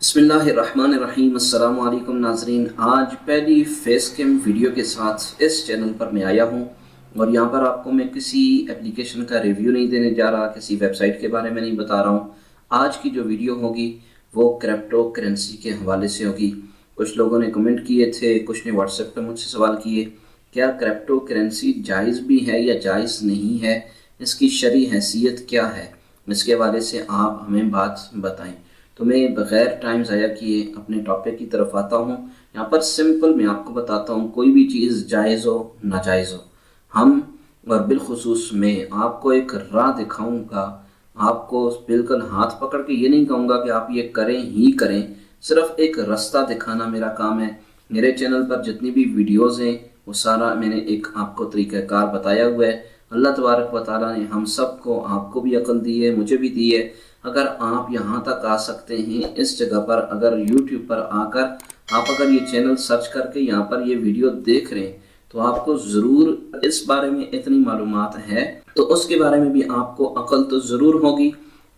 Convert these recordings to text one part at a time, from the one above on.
बिस्मिल्लाहिर्रहमानिर्रहीम। अस्सलाम वालेकुम नाज़रीन। आज पहली फेस कैम वीडियो के साथ इस चैनल पर मैं आया हूँ और यहाँ पर आपको मैं किसी एप्लीकेशन का रिव्यू नहीं देने जा रहा, किसी वेबसाइट के बारे में नहीं बता रहा हूँ। आज की जो वीडियो होगी वो क्रिप्टो करेंसी के हवाले से होगी। कुछ लोगों ने कमेंट किए थे, कुछ ने व्हाट्सएप पर मुझसे सवाल किए, क्या क्रिप्टो करेंसी जायज़ भी है या जायज़ नहीं है, इसकी शरई हैसियत क्या है, इसके हवाले से आप हमें बात बताएं। तो मैं बग़ैर टाइम ज़ाया किए अपने टॉपिक की तरफ आता हूँ। यहाँ पर सिंपल मैं आपको बताता हूँ, कोई भी चीज़ जायज़ हो नाजायज़ हो, हम और बिलखुसूस मैं आपको एक राह दिखाऊंगा। आपको बिल्कुल हाथ पकड़ के ये नहीं कहूँगा कि आप ये करें ही करें, सिर्फ एक रास्ता दिखाना मेरा काम है। मेरे चैनल पर जितनी भी वीडियोज़ हैं वो सारा मैंने एक आपको तरीक़ाकार बताया हुआ है। अल्लाह तबारक व तआला ने हम सबको, आपको भी अक्ल दी है, मुझे भी दी है। अगर आप यहाँ तक आ सकते हैं इस जगह पर, अगर यूट्यूब पर आकर आप अगर ये चैनल सर्च करके यहाँ पर ये वीडियो देख रहे हैं तो आपको ज़रूर इस बारे में इतनी मालूमात है, तो उसके बारे में भी आपको अक्ल तो ज़रूर होगी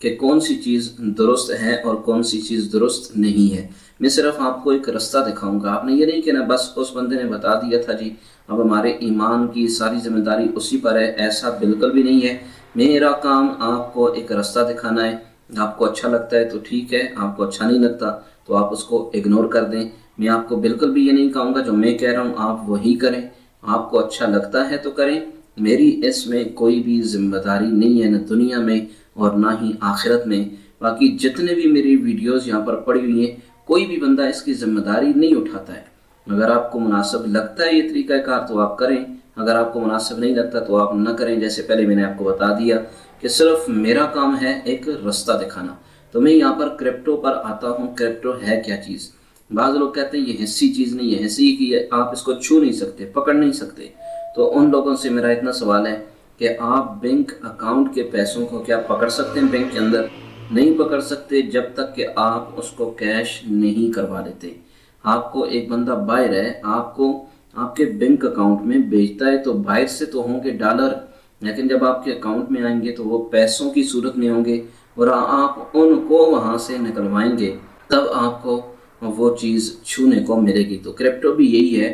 कि कौन सी चीज़ दुरुस्त है और कौन सी चीज़ दुरुस्त नहीं है। मैं सिर्फ आपको एक रास्ता दिखाऊंगा। आपने ये नहीं कहना बस उस बंदे ने बता दिया था जी, अब हमारे ईमान की सारी जिम्मेदारी उसी पर है। ऐसा बिल्कुल भी नहीं है। मेरा काम आपको एक रास्ता दिखाना है। आपको अच्छा लगता है तो ठीक है, आपको अच्छा नहीं लगता तो आप उसको इग्नोर कर दें। मैं आपको बिल्कुल भी ये नहीं कहूँगा जो मैं कह रहा हूँ आप वही करें। आपको अच्छा लगता है तो करें, मेरी इसमें कोई भी जिम्मेदारी नहीं है, न दुनिया में और ना ही आखिरत में। बाकी जितने भी मेरी वीडियोस यहाँ पर पड़ी हुई हैं, कोई भी बंदा इसकी जिम्मेदारी नहीं उठाता है। अगर आपको मुनासिब लगता है ये तरीक़ाकार तो आप करें, अगर आपको मुनासिब नहीं लगता तो आप न करें। जैसे पहले मैंने आपको बता दिया कि सिर्फ मेरा काम है एक रास्ता दिखाना। तो मैं यहाँ पर क्रिप्टो पर आता हूँ। क्रिप्टो है क्या चीज़? बाज़ लोग कहते हैं ये हिस्सी चीज़ नहीं है, हिस्सी की आप इसको छू नहीं सकते, पकड़ नहीं सकते। तो उन लोगों से मेरा इतना सवाल है कि आप बैंक अकाउंट के पैसों को क्या पकड़ सकते हैं? बैंक के अंदर नहीं पकड़ सकते जब तक कि आप उसको कैश नहीं करवा लेते। आपको एक बंदा बाहर है, आपको आपके बैंक अकाउंट में भेजता है तो बाहर से तो होंगे डॉलर, लेकिन जब आपके अकाउंट में आएंगे तो वो पैसों की सूरत में होंगे और आप उनको वहाँ से निकलवाएंगे, तब आपको वो चीज़ छूने को मिलेगी। तो क्रिप्टो भी यही है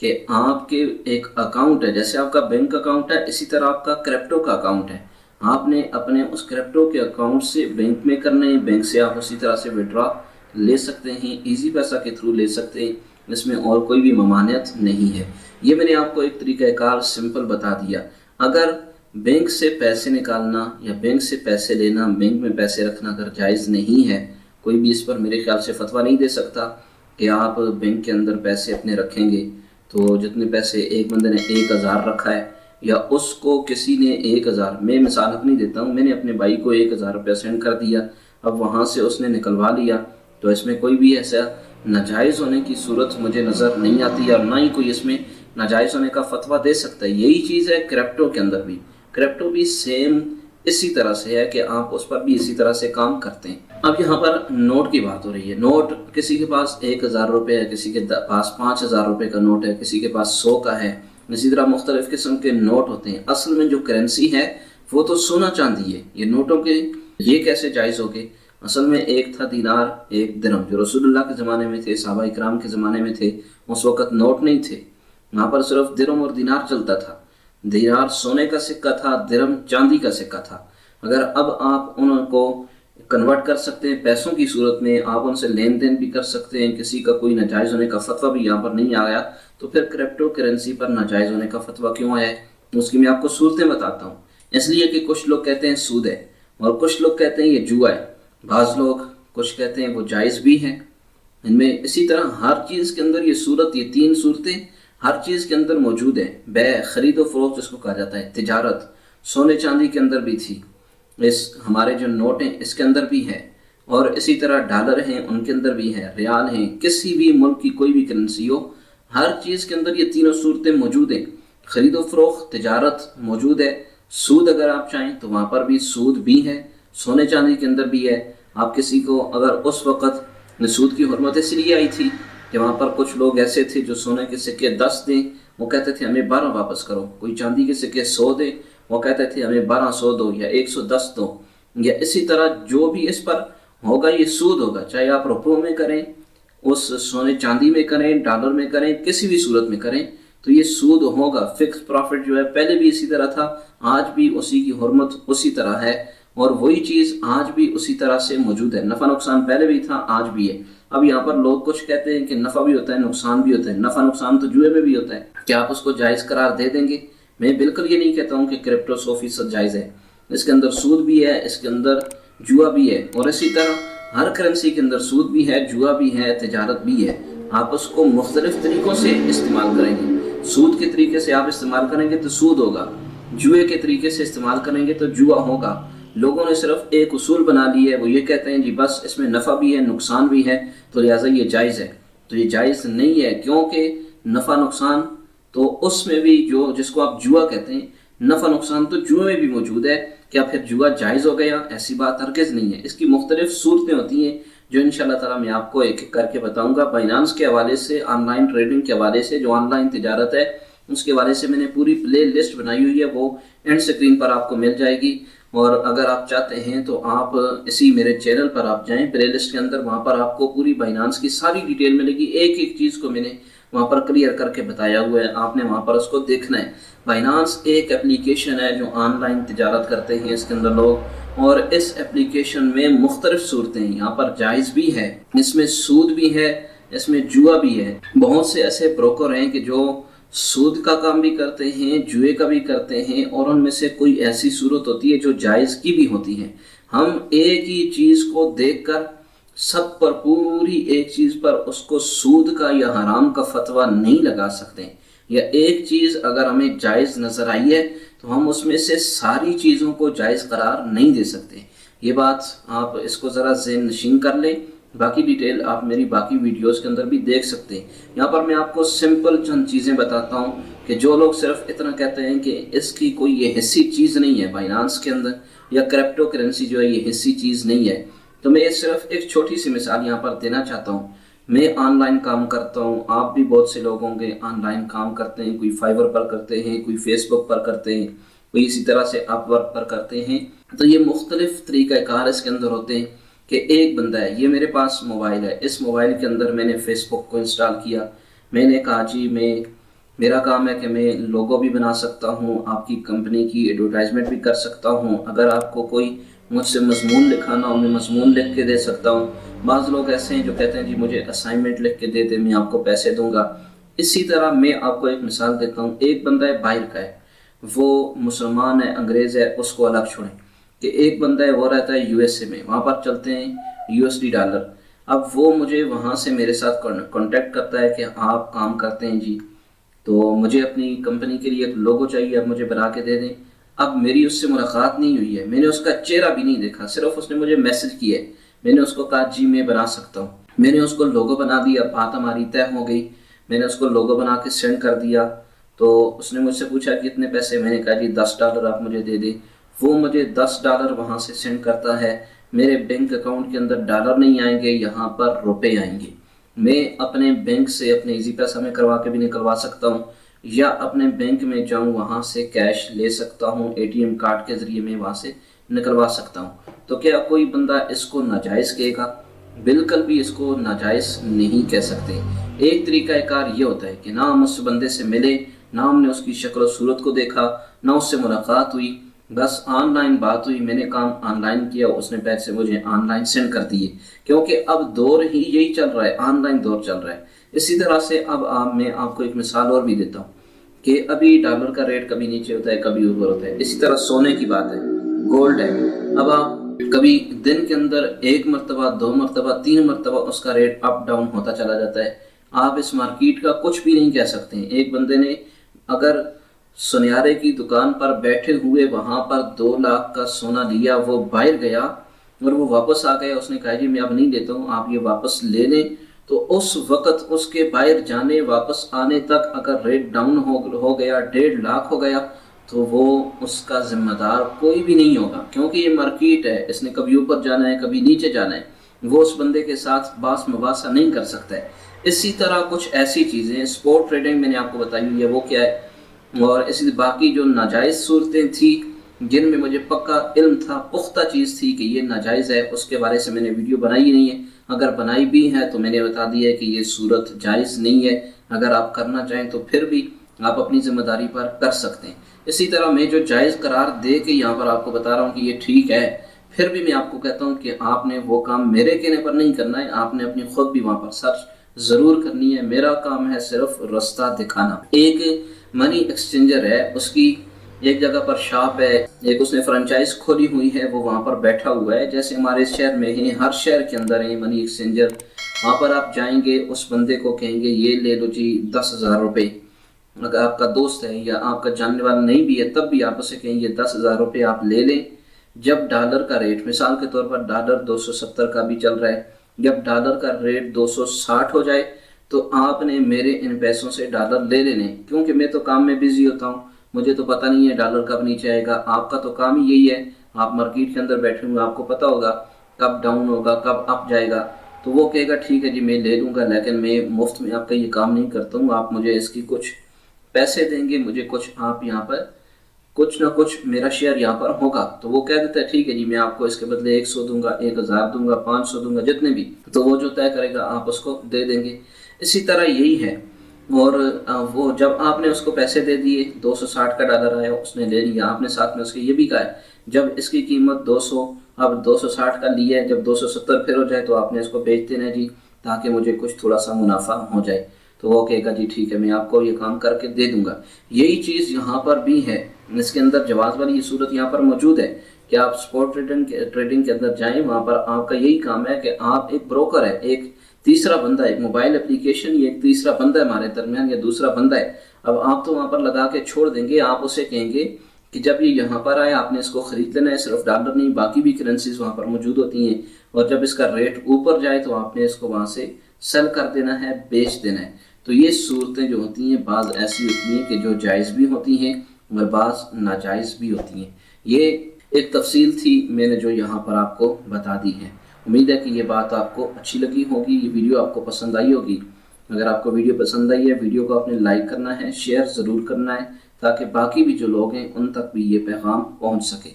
कि आपके एक अकाउंट है, जैसे आपका बैंक अकाउंट है इसी तरह आपका क्रिप्टो का अकाउंट है। आपने अपने उस क्रिप्टो के अकाउंट से बैंक में करने हैं, बैंक से आप उसी तरह से विड्रॉ ले सकते हैं, इजी पैसा के थ्रू ले सकते हैं। इसमें और कोई भी ममानियत नहीं है। ये मैंने आपको एक तरीक़ाकार सिंपल बता दिया। अगर बैंक से पैसे निकालना या बैंक से पैसे लेना, बैंक में पैसे रखना अगर जायज़ नहीं है, कोई भी इस पर मेरे ख्याल से फतवा नहीं दे सकता कि आप बैंक के अंदर पैसे अपने रखेंगे तो जितने पैसे एक बंदे ने 1000 रखा है या उसको किसी ने 1000, मैं मिसाल अपनी देता हूँ, मैंने अपने भाई को 1000 रुपया सेंड कर दिया, अब वहाँ से उसने निकलवा लिया, तो इसमें कोई भी ऐसा नाजायज़ होने की सूरत मुझे नज़र नहीं आती और ना ही कोई इसमें नाजायज़ होने का फतवा दे सकता है। यही चीज़ है क्रिप्टो के अंदर भी। क्रिप्टो भी सेम इसी तरह से है कि आप उस पर भी इसी तरह से काम करते हैं। अब यहाँ पर नोट की बात हो रही है। नोट किसी के पास 1000 रुपये है, किसी के पास 5000 रुपये का नोट है, किसी के पास 100 का है। इसी तरह मुख्तलिफ़ किस्म के नोट होते हैं। असल में जो करेंसी है वो तो सोना चांदी है। ये नोटों के ये कैसे जायज़ हो गए? असल में एक था दीनार, एक दिरहम, जो रसूलुल्लाह के ज़माने में थे, सहाबा इकराम के ज़माने में थे। उस वक़्त नोट नहीं थे, वहाँ पर सिर्फ दिरहम और दीनार चलता था। दीनार सोने का सिक्का था, दिरहम चांदी का सिक्का था। अगर अब आप उनको कन्वर्ट कर सकते हैं पैसों की सूरत में, आप उनसे लेन देन भी कर सकते हैं, किसी का कोई नाजायज़ होने का फतवा भी यहाँ पर नहीं आया, तो फिर क्रिप्टो करेंसी पर नाजायज़ होने का फतवा क्यों आया है? उसकी मैं आपको सूरतें बताता हूँ। इसलिए कि कुछ लोग कहते हैं सूद है और कुछ लोग कहते हैं ये जुआ है। बाज़ लोग कुछ कहते हैं वो जायज़ भी है। इनमें इसी तरह हर चीज़ के अंदर ये सूरत, ये 3 सूरतें हर चीज़ के अंदर मौजूद है। बै, खरीद व फरोख्त जिसको कहा जाता है, तिजारत, सोने चांदी के अंदर भी थी, इस हमारे जो नोट हैं इसके अंदर भी है, और इसी तरह डॉलर हैं उनके अंदर भी है, रियाल हैं, किसी भी मुल्क की कोई भी करेंसी हो, हर चीज़ के अंदर ये तीनों सूरतें मौजूद हैं। खरीद व फरोख्त, तिजारत मौजूद है। सूद अगर आप चाहें तो वहाँ पर भी सूद भी है, सोने चांदी के अंदर भी है। आप किसी को अगर उस वक़्त सूद की हुर्मत इसलिए आई थी कि वहाँ पर कुछ लोग ऐसे थे जो सोने के सिक्के 10 दें, वो कहते थे हमें 12 वापस करो। कोई चांदी के सिक्के 100 दे, वो कहते थे हमें 1200 दो या 110 दो। या इसी तरह जो भी इस पर होगा ये सूद होगा, चाहे आप रुपयों में करें, उस सोने चांदी में करें, डॉलर में करें, किसी भी सूरत में करें, तो ये सूद होगा। फिक्स प्रॉफिट जो है पहले भी इसी तरह था, आज भी उसी की हुर्मत उसी तरह है, और वही चीज़ आज भी उसी तरह से मौजूद है। नफ़ा नुकसान पहले भी था, आज भी है। अब यहाँ पर लोग कुछ कहते हैं कि नफ़ा भी होता है, नुकसान भी होता है। नफ़ा नुकसान तो जुए में भी होता है, क्या आप उसको जायज़ करार दे देंगे? मैं बिल्कुल ये नहीं कहता हूँ कि क्रिप्टो 100% जायज़ है। इसके अंदर सूद भी है, इसके अंदर जुआ भी है, और इसी तरह हर करेंसी के अंदर सूद भी है, जुआ भी है, तिजारत भी है। आप उसको मुख्तलिफ तरीक़ों से इस्तेमाल करेंगे। सूद के तरीके से आप इस्तेमाल करेंगे तो सूद होगा, जुए के तरीके से इस्तेमाल करेंगे तो जुआ होगा। लोगों ने सिर्फ एक उसूल बना ली है, वो ये कहते हैं जी बस इसमें नफ़ा भी है, नुकसान भी है, तो लिहाजा ये जायज़ है। तो ये जायज़ नहीं है, क्योंकि नफ़ा नुकसान तो उसमें भी, जो जिसको आप जुआ कहते हैं, नफ़ा नुकसान तो जुए में भी मौजूद है। क्या फिर जुआ जायज़ हो गया? ऐसी बात हरगिज़ नहीं है। इसकी मुख्तलिफ सूरतें होती हैं, जो इंशाल्लाह ताला मैं आपको एक एक करके बताऊंगा। बाइनांस के हवाले से, ऑनलाइन ट्रेडिंग के हवाले से, जो ऑनलाइन तिजारत है उसके हवाले से मैंने पूरी प्ले लिस्ट बनाई हुई है, वो एंड स्क्रीन पर आपको मिल जाएगी। और अगर आप चाहते हैं तो आप इसी मेरे चैनल पर आप जाएं, प्ले लिस्ट के अंदर, वहाँ पर आपको पूरी बाइनांस की सारी डिटेल मिलेगी। एक एक चीज़ को मैंने वहाँ पर क्लियर करके बताया हुआ है, आपने वहाँ पर उसको देखना है। बाइनांस एक एप्लीकेशन है जो ऑनलाइन तिजारत करते हैं इसके अंदर लोग, और इस एप्लीकेशन में मुख्तलिफ सूरतें हैं। यहाँ पर जायज़ भी है, इसमें सूद भी है, इसमें जुआ भी है। बहुत से ऐसे ब्रोकर हैं कि जो सूद का काम भी करते हैं, जुए का भी करते हैं, और उनमें से कोई ऐसी सूरत होती है जो जायज़ की भी होती है। हम एक ही चीज़ को देखकर सब पर, पूरी एक चीज़ पर उसको सूद का या हराम का फतवा नहीं लगा सकते। या एक चीज़ अगर हमें जायज़ नज़र आई है तो हम उसमें से सारी चीज़ों को जायज़ करार नहीं दे सकते। ये बात आप इसको ज़रा ज़हन नशीन कर लें। बाकी डिटेल आप मेरी बाकी वीडियोस के अंदर भी देख सकते हैं। यहाँ पर मैं आपको सिंपल चंद चीज़ें बताता हूँ कि जो लोग सिर्फ इतना कहते हैं कि इसकी कोई ये हिस्सी चीज़ नहीं है बाइनांस के अंदर, या क्रिप्टो करेंसी जो है ये हिस्सी चीज़ नहीं है, तो मैं सिर्फ एक छोटी सी मिसाल यहाँ पर देना चाहता हूँ। मैं ऑनलाइन काम करता हूँ, आप भी बहुत से लोग होंगे ऑनलाइन काम करते हैं। कोई फाइवर पर करते हैं, कोई फेसबुक पर करते हैं, कोई इसी तरह से अपवर्क पर करते हैं। तो ये मुख्तलिफ तरीक़ाकार इसके अंदर होते हैं कि एक बंदा है, ये मेरे पास मोबाइल है, इस मोबाइल के अंदर मैंने फेसबुक को इंस्टॉल किया। मैंने कहा जी मेरा काम है कि मैं लोगो भी बना सकता हूँ, आपकी कंपनी की एडवर्टाइजमेंट भी कर सकता हूँ। अगर आपको कोई मुझसे मजमून लिखाना हो, मैं मजमून लिख के दे सकता हूँ। बाज़ लोग ऐसे हैं जो कहते हैं जी मुझे असाइनमेंट लिख के दे दे, मैं आपको पैसे दूंगा। इसी तरह मैं आपको एक मिसाल देता हूँ। एक बंदा है बाहर का है, वो मुसलमान है, अंग्रेज़ है, उसको अलग छोड़ें। कि एक बंदा है वो रहता है यूएसए में, वहाँ पर चलते हैं यूएसडी डॉलर। अब वो मुझे वहाँ से मेरे साथ कांटेक्ट करता है कि आप काम करते हैं जी, तो मुझे अपनी कंपनी के लिए एक लोगो चाहिए, आप मुझे बना के दे दें। अब मेरी उससे मुलाकात नहीं हुई है, मैंने उसका चेहरा भी नहीं देखा, सिर्फ उसने मुझे मैसेज किया है। मैंने उसको कहा जी मैं बना सकता हूँ, मैंने उसको लोगो बना दिया, बात हमारी तय हो गई। मैंने उसको लोगो बना के सेंड कर दिया। तो उसने मुझसे पूछा कितने पैसे, मैंने कहा जी $10 आप मुझे दे दें। वो मुझे $10 वहाँ से सेंड करता है। मेरे बैंक अकाउंट के अंदर डॉलर नहीं आएंगे, यहाँ पर रुपए आएंगे। मैं अपने बैंक से अपने इजी पैसा में करवा के भी निकलवा सकता हूँ, या अपने बैंक में जाऊँ वहाँ से कैश ले सकता हूँ, एटीएम कार्ड के ज़रिए मैं वहाँ से निकलवा सकता हूँ। तो क्या कोई बंदा इसको नाजायज़ कहेगा? बिल्कुल भी इसको नाजायज़ नहीं कह सकते। एक तरीक़ाकार ये होता है कि ना हम उस बंदे से मिले, ना हमने उसकी शक्ल और सूरत को देखा, ना उससे मुलाकात हुई, बस ऑनलाइन बात हुई, मैंने काम ऑनलाइन किया, उसने पैसे मुझे ऑनलाइन सेंड कर दिए। क्योंकि अब दौर ही यही चल रहा है, ऑनलाइन दौर चल रहा है। इसी तरह से अब मैं आपको एक मिसाल और भी देता हूँ कि अभी डॉलर का रेट कभी नीचे होता है, कभी ऊपर होता है। इसी तरह सोने की बात है, गोल्ड है। अब आप कभी दिन के अंदर 1 मरतबा, 2 मरतबा, 3 मरतबा उसका रेट अप डाउन होता चला जाता है। आप इस मार्केट का कुछ भी नहीं कह सकते हैं। एक बंदे ने अगर सुनियारे की दुकान पर बैठे हुए वहाँ पर 2 लाख का सोना लिया, वो बाहर गया और वो वापस आ गया, उसने कहा जी मैं अब नहीं देता हूँ, आप ये वापस ले लें। तो उस वक़्त उसके बाहर जाने वापस आने तक अगर रेट डाउन हो गया, 1.5 लाख हो गया, तो वो उसका ज़िम्मेदार कोई भी नहीं होगा। क्योंकि ये मार्केट है, इसने कभी ऊपर जाना है, कभी नीचे जाना है, वो उस बंदे के साथ बास मुबासा नहीं कर सकता है। इसी तरह कुछ ऐसी चीज़ें स्पॉट ट्रेडिंग मैंने आपको बताई हुई है, वो क्या है। और इसी बाकी जो नाजायज़ सूरतें थी جن میں مجھے پکا علم تھا، پختہ چیز تھی کہ یہ ناجائز ہے، اس کے بارے سے میں نے ویڈیو بنائی ہی نہیں ہے۔ اگر بنائی بھی ہے تو میں نے بتا دیا ہے کہ یہ صورت جائز نہیں ہے، اگر آپ کرنا چاہیں تو پھر بھی آپ اپنی ذمہ داری پر کر سکتے ہیں۔ اسی طرح میں جو جائز قرار دے کے یہاں پر آپ کو بتا رہا ہوں کہ یہ ٹھیک ہے، پھر بھی میں آپ کو کہتا ہوں کہ آپ نے وہ کام میرے کہنے پر نہیں کرنا ہے، آپ نے اپنی خود بھی وہاں پر سرچ ضرور کرنی ہے۔ میرا کام ہے صرف رستہ دکھانا۔ ایک منی ایکسچینجر ہے، اس کی ایک جگہ پر شاپ ہے، ایک اس نے فرنچائز کھولی ہوئی ہے، وہ وہاں پر بیٹھا ہوا ہے، جیسے ہمارے شہر میں ہیں، ہر شہر کے اندر ہیں منی ایکسچینجر۔ وہاں پر آپ جائیں گے، اس بندے کو کہیں گے یہ لے لو جی 10,000 روپے، اگر آپ کا دوست ہے یا آپ کا جاننے والا نہیں بھی ہے تب بھی آپ اسے کہیں گے 10,000 روپے آپ لے لیں۔ جب ڈالر کا ریٹ، مثال کے طور پر ڈالر 270 کا بھی چل رہا ہے، جب ڈالر کا ریٹ 260 ہو جائے تو آپ نے میرے ان پیسوں سے ڈالر لے لینے، کیونکہ میں تو کام میں بیزی ہوتا ہوں، مجھے تو پتہ نہیں ہے ڈالر کب نیچے آئے گا۔ آپ کا تو کام ہی یہی ہے، آپ مارکیٹ کے اندر بیٹھے ہوئے، آپ کو پتہ ہوگا کب ڈاؤن ہوگا، کب اپ جائے گا۔ تو وہ کہے گا ٹھیک ہے جی میں لے لوں گا، لیکن میں مفت میں آپ کا یہ کام نہیں کرتا ہوں، آپ مجھے اس کی کچھ پیسے دیں گے، مجھے کچھ آپ یہاں پر کچھ نہ کچھ میرا شیئر یہاں پر ہوگا۔ تو وہ کہہ دیتا ہے ٹھیک ہے جی میں آپ کو اس کے بدلے 100 دوں گا، 1000 دوں گا، 500 دوں گا، جتنے بھی، تو وہ جو طے کرے گا آپ اس کو دے دیں گے۔ اسی طرح یہی ہے، اور وہ جب آپ نے اس کو پیسے دے دیے، 260 کا ڈالر آیا، اس نے لے لیا، آپ نے ساتھ میں اس کے یہ بھی کہا ہے جب اس کی قیمت 200، اب 260 کا لیا ہے، جب 270 پھر ہو جائے تو آپ نے اس کو بیچ دینا ہے جی، تاکہ مجھے کچھ تھوڑا سا منافع ہو جائے۔ تو وہ کہے گا جی ٹھیک ہے میں آپ کو یہ کام کر کے دے دوں گا۔ یہی چیز یہاں پر بھی ہے، اس کے اندر جواز والی یہ صورت یہاں پر موجود ہے کہ آپ سپورٹ ٹریڈنگ کے اندر جائیں، وہاں پر آپ کا یہی کام ہے کہ آپ ایک بروکر ہے، ایک تیسرا بندہ ہے، ایک موبائل اپلیکیشن، یہ ایک تیسرا بندہ ہے ہمارے درمیان، یہ دوسرا بندہ ہے۔ اب آپ تو وہاں پر لگا کے چھوڑ دیں گے، آپ اسے کہیں گے کہ جب یہ یہاں پر آئے آپ نے اس کو خرید لینا ہے، صرف ڈالر نہیں باقی بھی کرنسیز وہاں پر موجود ہوتی ہیں، اور جب اس کا ریٹ اوپر جائے تو آپ نے اس کو وہاں سے سیل کر دینا ہے، بیچ دینا ہے۔ تو یہ صورتیں جو ہوتی ہیں بعض ایسی ہوتی ہیں کہ جو جائز بھی ہوتی ہیں اور بعض ناجائز بھی ہوتی ہیں۔ یہ ایک تفصیل تھی میں نے جو یہاں پر آپ کو بتا دی ہے۔ امید ہے کہ یہ بات آپ کو اچھی لگی ہوگی، یہ ویڈیو آپ کو پسند آئی ہوگی۔ اگر آپ کو ویڈیو پسند آئی ہے، ویڈیو کو آپ نے لائک کرنا ہے، شیئر ضرور کرنا ہے، تاکہ باقی بھی جو لوگ ہیں ان تک بھی یہ پیغام پہنچ سکے۔